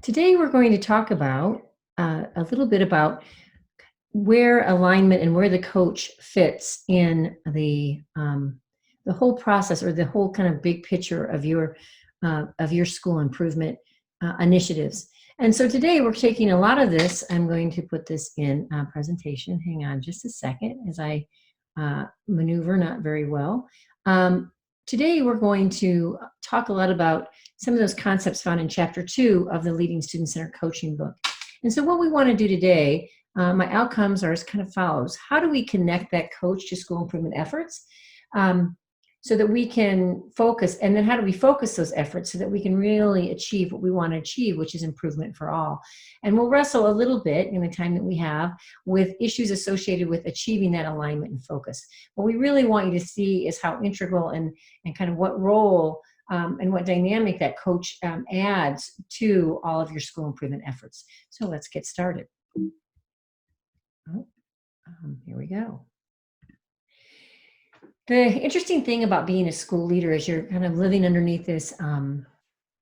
Today, we're going to talk about a little bit about where alignment and where the coach fits in the whole process or the whole kind of big picture of your school improvement initiatives. And so today we're taking a lot of this. I'm going to put this in a presentation. Hang on just a second as I maneuver not very well. Today we're going to talk a lot about some of those concepts found in chapter 2 of the Leading Student-Centered Coaching book. And so what we want to do today, my outcomes are as kind of follows. How do we connect that coach to school improvement efforts so that we can focus, and then how do we focus those efforts so that we can really achieve what we want to achieve, which is improvement for all. And we'll wrestle a little bit in the time that we have with issues associated with achieving that alignment and focus. What we really want you to see is how integral and kind of what role and what dynamic that coach adds to all of your school improvement efforts. So let's get started. Here we go. The interesting thing about being a school leader is you're kind of living underneath this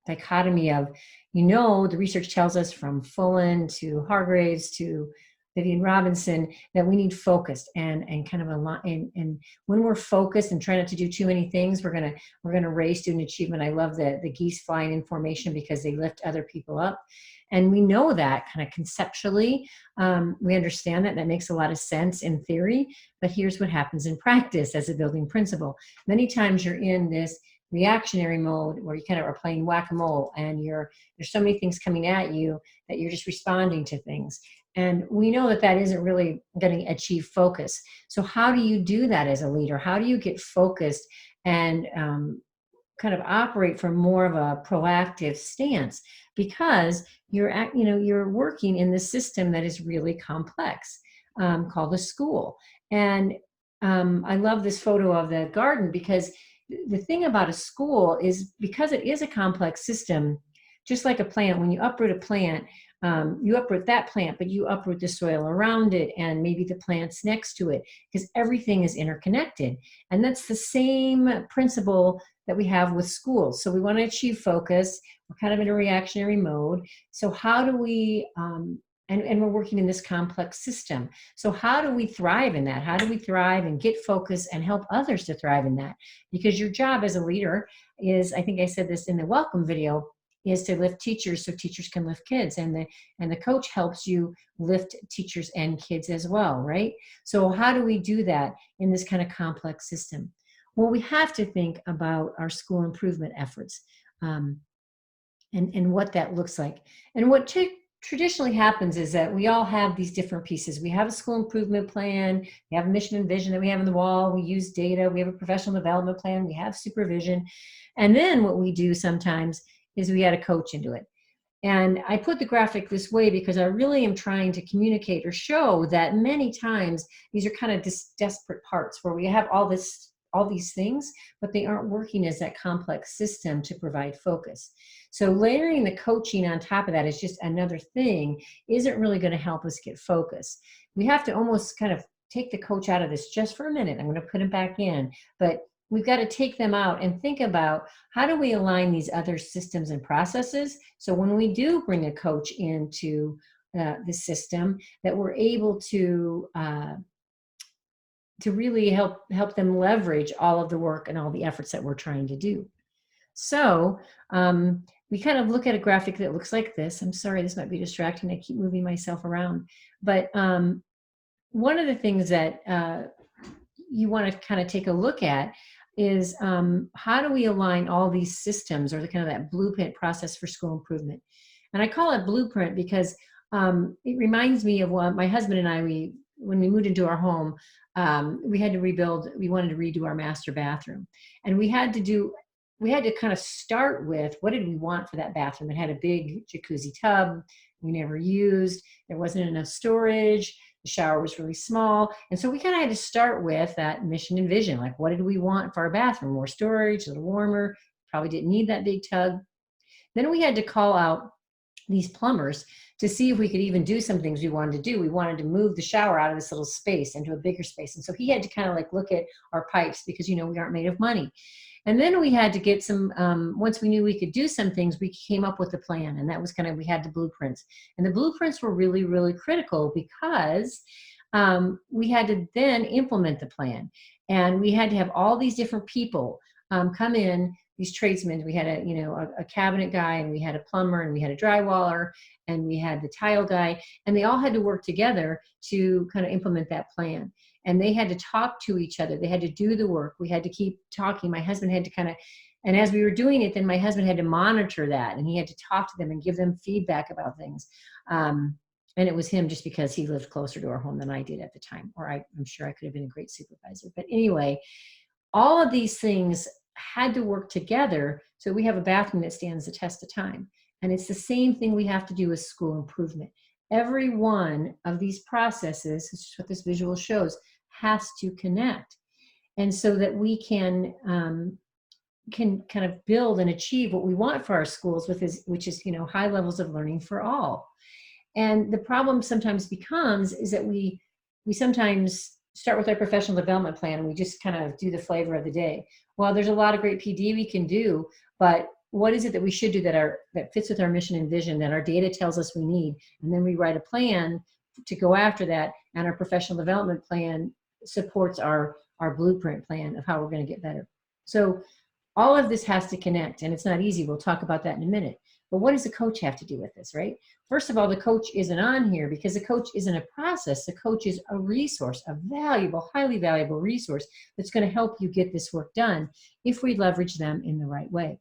dichotomy of, the research tells us from Fullen to Hargraves to Vivian Robinson that we need focused and kind of a lot. And when we're focused and try not to do too many things, we're gonna raise student achievement. I love the geese flying in formation because they lift other people up. And we know that kind of conceptually, we understand that makes a lot of sense in theory, but here's what happens in practice as a building principle. Many times you're in this reactionary mode where you kind of are playing whack-a-mole and there's so many things coming at you that you're just responding to things. And we know that isn't really going to achieve focus. So how do you do that as a leader? How do you get focused and kind of operate from more of a proactive stance? Because you're working in this system that is really complex, called a school. And I love this photo of the garden because the thing about a school is because it is a complex system, just like a plant, when you uproot a plant, you uproot that plant, but you uproot the soil around it and maybe the plants next to it, because everything is interconnected. And that's the same principle that we have with schools. So we want to achieve focus. We're kind of in a reactionary mode. So how do we, and we're working in this complex system. So how do we thrive in that? How do we thrive and get focus and help others to thrive in that? Because your job as a leader is, I think I said this in the welcome video, is to lift teachers so teachers can lift kids, and the coach helps you lift teachers and kids as well, right? So how do we do that in this kind of complex system? Well, we have to think about our school improvement efforts and what that looks like. And what traditionally happens is that we all have these different pieces. We have a school improvement plan, we have a mission and vision that we have on the wall, we use data, we have a professional development plan, we have supervision. And then what we do sometimes is we add a coach into it. And I put the graphic this way because I really am trying to communicate or show that many times these are kind of desperate parts where we have all these things, but they aren't working as that complex system to provide focus. So layering the coaching on top of that is just another thing, isn't really going to help us get focus. We have to almost kind of take the coach out of this just for a minute. I'm going to put him back in, but we've got to take them out and think about how do we align these other systems and processes so when we do bring a coach into the system, that we're able to really help them leverage all of the work and all the efforts that we're trying to do. So we kind of look at a graphic that looks like this. I'm sorry, this might be distracting. I keep moving myself around. But one of the things that you want to kind of take a look at is how do we align all these systems, or the kind of that blueprint process for school improvement. And I call it blueprint because it reminds me of what my husband and I, when we moved into our home, we wanted to redo our master bathroom. And we had to kind of start with, what did we want for that bathroom? It had a big jacuzzi tub we never used. There wasn't enough storage. The shower was really small. And so we kind of had to start with that mission and vision. Like, what did we want for our bathroom? More storage, a little warmer, probably didn't need that big tub. Then we had to call out these plumbers to see if we could even do some things we wanted to do. We wanted to move the shower out of this little space into a bigger space. And so he had to kind of like look at our pipes because, we aren't made of money. And then we had to get some, once we knew we could do some things, we came up with a plan. And that was we had the blueprints. And the blueprints were really, really critical because we had to then implement the plan. And we had to have all these different people come in, these tradesmen. We had a cabinet guy, and we had a plumber, and we had a drywaller, and we had the tile guy, and they all had to work together to kind of implement that plan. And they had to talk to each other. They had to do the work. We had to keep talking. My husband had to and as we were doing it, then my husband had to monitor that, and he had to talk to them and give them feedback about things. And it was him just because he lived closer to our home than I did at the time, or I'm sure I could have been a great supervisor. But anyway, all of these things had to work together so we have a bathroom that stands the test of time. And it's the same thing we have to do with school improvement. Every one of these processes, this is what this visual shows, has to connect. And so that we can kind of build and achieve what we want for our schools, which is high levels of learning for all. And the problem sometimes becomes is that we sometimes start with our professional development plan and we just kind of do the flavor of the day. Well, there's a lot of great PD we can do, but what is it that we should do that fits with our mission and vision, that our data tells us we need? And then we write a plan to go after that, and our professional development plan supports our blueprint plan of how we're going to get better. So all of this has to connect, and it's not easy. We'll talk about that in a minute. But what does the coach have to do with this, right? First of all, the coach isn't on here because the coach isn't a process. The coach is a resource, a valuable, highly valuable resource that's going to help you get this work done if we leverage them in the right way.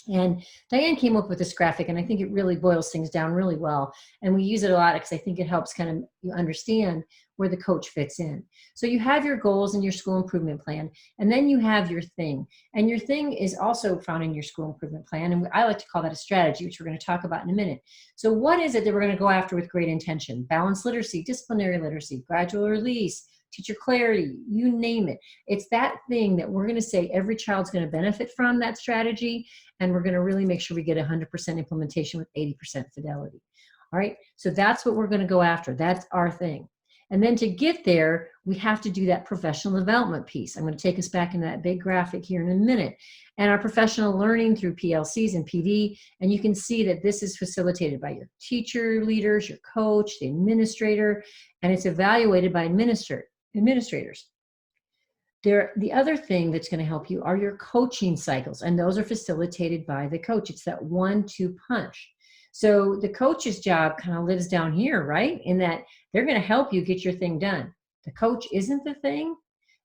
And Diane came up with this graphic, and I think it really boils things down really well. And we use it a lot because I think it helps kind of you understand where the coach fits in. So you have your goals and your school improvement plan, and then you have your thing. And your thing is also found in your school improvement plan. And I like to call that a strategy, which we're going to talk about in a minute. So what is it that we're going to go after with great intention? Balanced literacy, disciplinary literacy, gradual release, teacher clarity, you name it. It's that thing that we're going to say every child's going to benefit from that strategy, and we're going to really make sure we get 100% implementation with 80% fidelity. All right, so that's what we're going to go after. That's our thing. And then to get there, we have to do that professional development piece. I'm going to take us back into that big graphic here in a minute. And our professional learning through PLCs and PD, and you can see that this is facilitated by your teacher leaders, your coach, the administrator, and it's evaluated by administrators. The other thing that's going to help you are your coaching cycles, and those are facilitated by the coach. It's that 1-2 punch. So the coach's job kind of lives down here, right? In that they're going to help you get your thing done. The coach isn't the thing.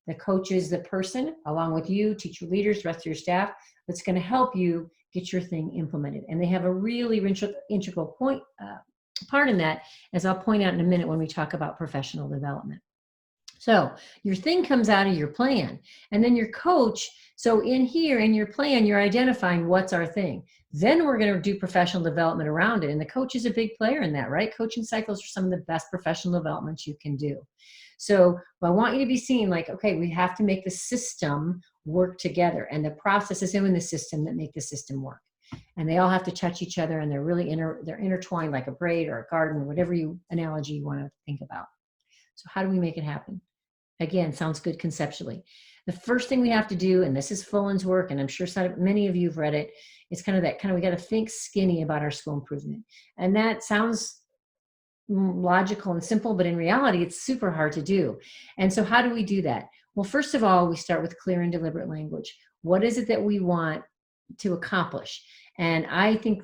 The coach is the person, along with you, teacher leaders, the rest of your staff, that's going to help you get your thing implemented. And they have a really integral part in that, as I'll point out in a minute when we talk about professional development. So your thing comes out of your plan, and then your coach. So in here, in your plan, you're identifying what's our thing. Then we're going to do professional development around it. And the coach is a big player in that, right? Coaching cycles are some of the best professional developments you can do. So I want you to be seeing like, okay, we have to make the system work together, and the processes in the system that make the system work. And they all have to touch each other, and they're really they're intertwined like a braid or a garden, or whatever analogy you want to think about. So how do we make it happen? Again, sounds good conceptually. The first thing we have to do, and this is Fullen's work, and I'm sure many of you have read it, it's we got to think skinny about our school improvement. And that sounds logical and simple, but in reality, it's super hard to do. And so how do we do that? Well, first of all, we start with clear and deliberate language. What is it that we want to accomplish? And I think,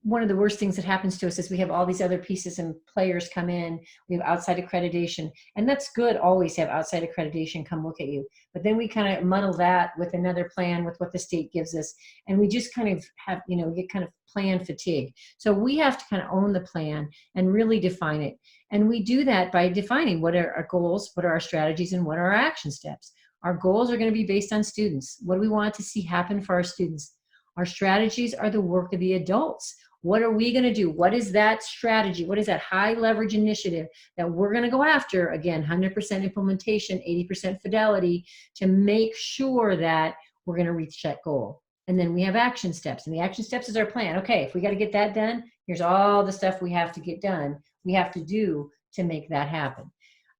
one of the worst things that happens to us is we have all these other pieces and players come in. We have outside accreditation, and that's good. Always have outside accreditation come look at you. But then we kind of muddle that with another plan, with what the state gives us. And we just kind of have, get kind of plan fatigue. So we have to kind of own the plan and really define it. And we do that by defining what are our goals, what are our strategies, and what are our action steps. Our goals are going to be based on students. What do we want to see happen for our students? Our strategies are the work of the adults. What are we going to do? What is that strategy? What is that high leverage initiative that we're going to go after? Again, 100% implementation, 80% fidelity, to make sure that we're going to reach that goal. And then we have action steps. And the action steps is our plan. Okay, if we got to get that done, Here's all the stuff we have to get done, we have to do to make that happen.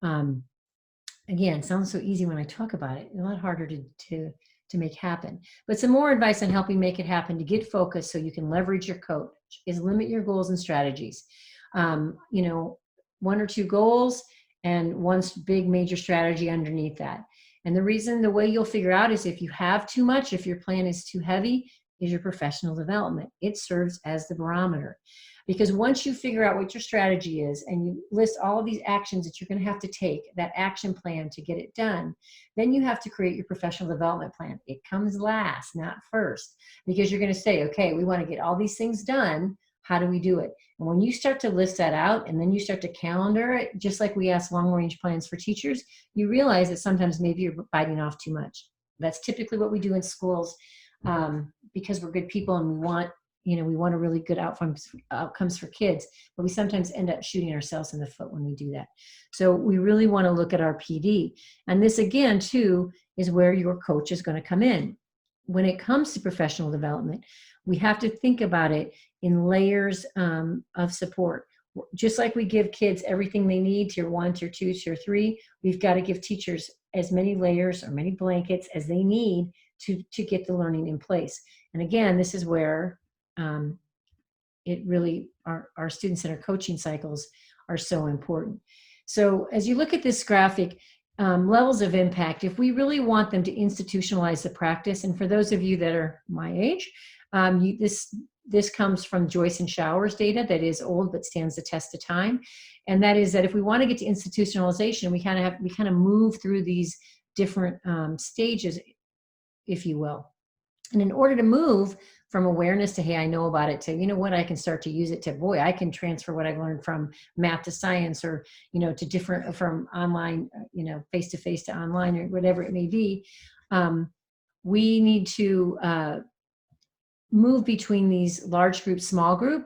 Um, Again, sounds so easy when I talk about it, a lot harder to make happen. But some more advice on helping make it happen to get focused so you can leverage your coach is limit your goals and strategies. You know, one or two goals and one big major strategy underneath that. And the reason, the way you'll figure out is if you have too much, if your plan is too heavy, is your professional development. It serves as the barometer. Because once you figure out what your strategy is and you list all of these actions that you're going to have to take, that action plan to get it done, then you have to create your professional development plan. It comes last, not first, because you're going to say, okay, we want to get all these things done. How do we do it? And when you start to list that out and then you start to calendar it, just like we ask long range plans for teachers, you realize that sometimes maybe you're biting off too much. That's typically what we do in schools, because we're good people and we want a really good outcomes for kids, but we sometimes end up shooting ourselves in the foot when we do that. So we really want to look at our PD. And this again, too, is where your coach is going to come in. When it comes to professional development, we have to think about it in layers of support. Just like we give kids everything they need, tier 1, tier 2, tier 3, we've got to give teachers as many layers or many blankets as they need to get the learning in place. And again, this is where it really, our student-centered coaching cycles are so important. So as you look at this graphic, levels of impact, if we really want them to institutionalize the practice, and for those of you that are my age, this comes from Joyce and Shower's data that is old but stands the test of time. And that is that if we want to get to institutionalization, we kind of move through these different stages, if you will. And in order to move from awareness to, hey, I know about it, to, you know what, I can start to use it, to, boy, I can transfer what I've learned from math to science, or, to different, from online, face-to-face to online, or whatever it may be. We need to move between these large group, small group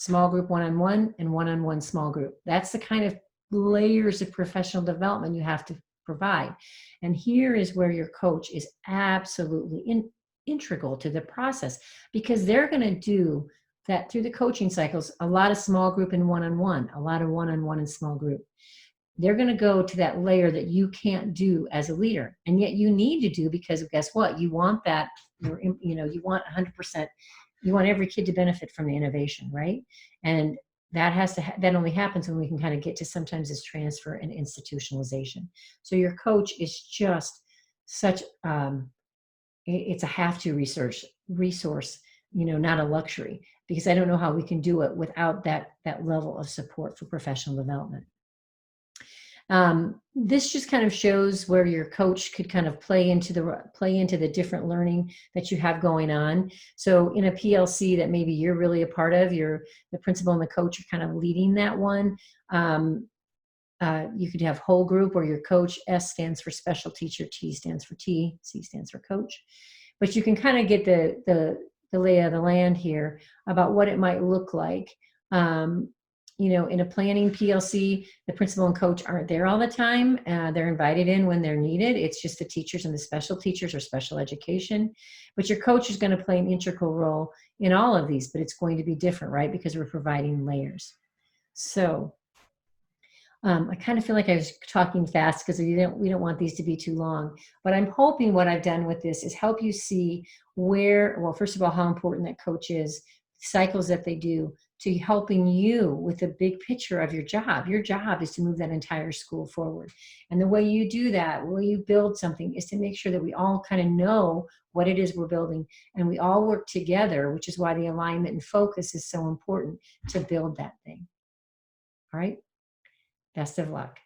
one-on-one, and one-on-one small group. That's the kind of layers of professional development you have to provide. And here is where your coach is absolutely integral to the process, because they're going to do that through the coaching cycles, a lot of small group and one-on-one, a lot of one-on-one and small group. They're going to go to that layer that you can't do as a leader, and yet you need to do, because guess what? You want that, you want 100%, you want every kid to benefit from the innovation, right? And that only happens when we can kind of get to sometimes this transfer and institutionalization. So your coach is just such, it's a have-to resource, not a luxury, because I don't know how we can do it without that level of support for professional development. This just kind of shows where your coach could kind of play into the different learning that you have going on. So in a PLC that maybe you're really a part of, the principal and the coach are kind of leading that one. You could have whole group, where your coach, S stands for special teacher, T stands for T, C stands for coach. But you can kind of get the lay of the land here about what it might look like. In a planning PLC, the principal and coach aren't there all the time. They're invited in when they're needed. It's just the teachers and the special teachers or special education. But your coach is going to play an integral role in all of these, but it's going to be different, right? Because we're providing layers. So I kind of feel like I was talking fast because we don't want these to be too long. But I'm hoping what I've done with this is help you see well, first of all, how important that coach is, cycles that they do, to helping you with the big picture of your job. Your job is to move that entire school forward. And the way you do that, the way you build something, is to make sure that we all kind of know what it is we're building, and we all work together, which is why the alignment and focus is so important to build that thing. All right? Best of luck.